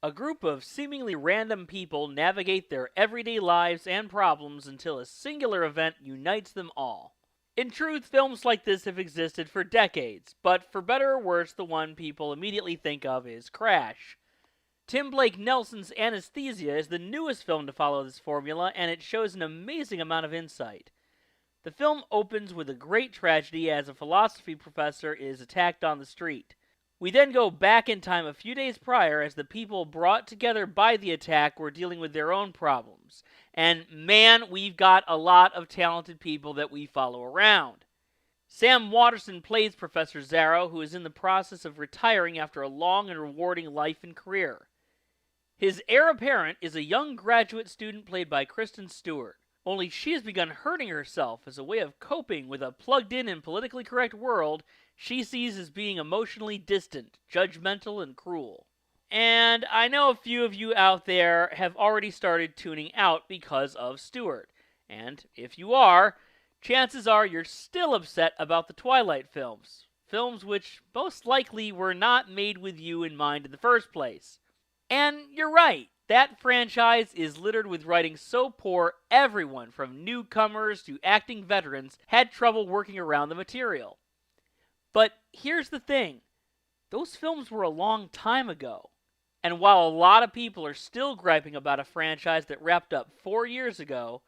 A group of seemingly random people navigate their everyday lives and problems until a singular event unites them all. In truth, films like this have existed for decades, but for better or worse, the one people immediately think of is Crash. Tim Blake Nelson's Anesthesia is the newest film to follow this formula, and it shows an amazing amount of insight. The film opens with a great tragedy as a philosophy professor is attacked on the street. We then go back in time a few days prior as the people brought together by the attack were dealing with their own problems. And man, we've got a lot of talented people that we follow around. Sam Waterston plays Professor Zarrow, who is in the process of retiring after a long and rewarding life and career. His heir apparent is a young graduate student played by Kristen Stewart. Only she has begun hurting herself as a way of coping with a plugged-in and politically correct world she sees as being emotionally distant, judgmental, and cruel. And I know a few of you out there have already started tuning out because of Stewart. And if you are, chances are you're still upset about the Twilight films. Films which most likely were not made with you in mind in the first place. And you're right. That franchise is littered with writing so poor everyone from newcomers to acting veterans had trouble working around the material. But here's the thing. Those films were a long time ago. And while a lot of people are still griping about a franchise that wrapped up 4 years ago,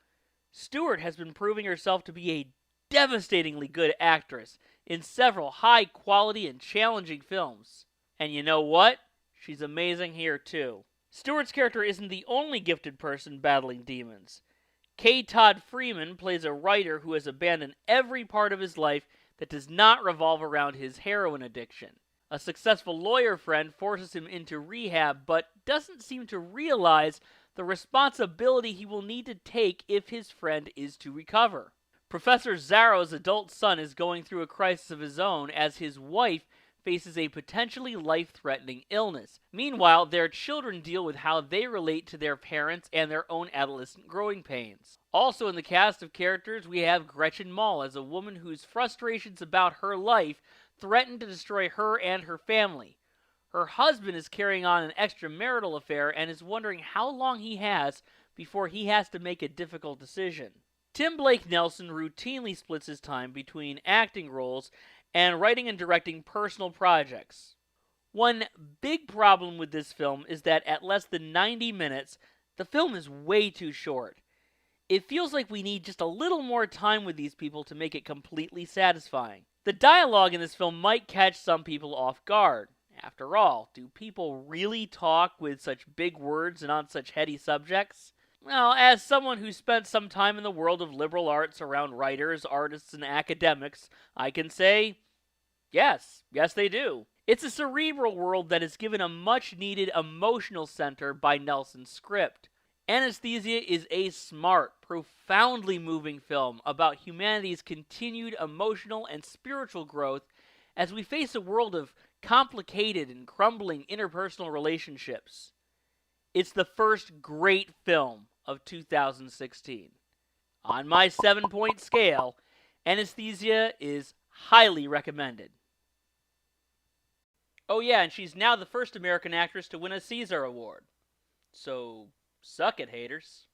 Stewart has been proving herself to be a devastatingly good actress in several high-quality and challenging films. And you know what? She's amazing here too. Stewart's character isn't the only gifted person battling demons. K. Todd Freeman plays a writer who has abandoned every part of his life that does not revolve around his heroin addiction. A successful lawyer friend forces him into rehab, but doesn't seem to realize the responsibility he will need to take if his friend is to recover. Professor Zarrow's adult son is going through a crisis of his own as his wife faces a potentially life-threatening illness. Meanwhile, their children deal with how they relate to their parents and their own adolescent growing pains. Also in the cast of characters, we have Gretchen Mol as a woman whose frustrations about her life threaten to destroy her and her family. Her husband is carrying on an extramarital affair and is wondering how long he has before he has to make a difficult decision. Tim Blake Nelson routinely splits his time between acting roles and writing and directing personal projects. One big problem with this film is that at less than 90 minutes, the film is way too short. It feels like we need just a little more time with these people to make it completely satisfying. The dialogue in this film might catch some people off guard. After all, do people really talk with such big words and on such heady subjects? Well, as someone who spent some time in the world of liberal arts around writers, artists, and academics, I can say, yes they do. It's a cerebral world that is given a much-needed emotional center by Nelson's script. Anesthesia is a smart, profoundly moving film about humanity's continued emotional and spiritual growth as we face a world of complicated and crumbling interpersonal relationships. It's the first great film of 2016. On my 7-point scale, Anesthesia is highly recommended. Oh yeah, and she's now the first American actress to win a César Award. So, suck it, haters.